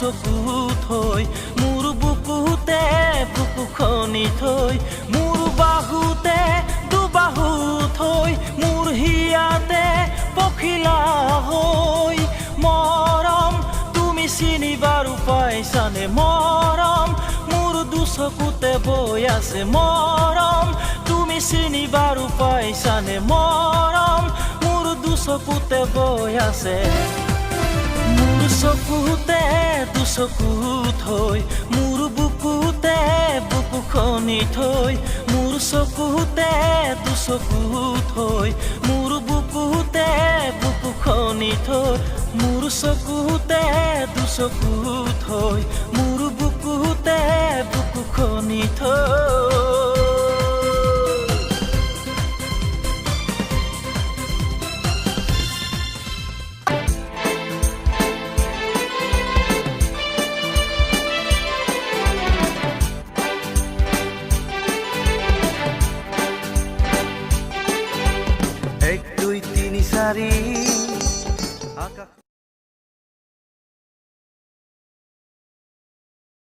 দুচকু থৈ মোৰ বুকুতে বুকু খনি থৈ মোৰ বাহুতে দুবাহু থৈ মোৰ হিয়াতে পখিলা হৈ মৰম তুমি চিনিবাৰো পাইছানে মৰম মোৰ দুচকুতে বৈ আছে মৰম তুমি চিনিবাৰো পাইছানে মৰম মোৰ দুচকুতে বৈ আছে মোৰ চকুতে দুচকু থৈ মোৰ বুকুতে বুকু খনি থৈ মোৰ চকুতে দুচকু থৈ মোৰ বুকুতে বুকু খনি থৈ মোৰ চকুতে দুচকু থৈ মোৰ বুকুতে বুকু খনি থৈ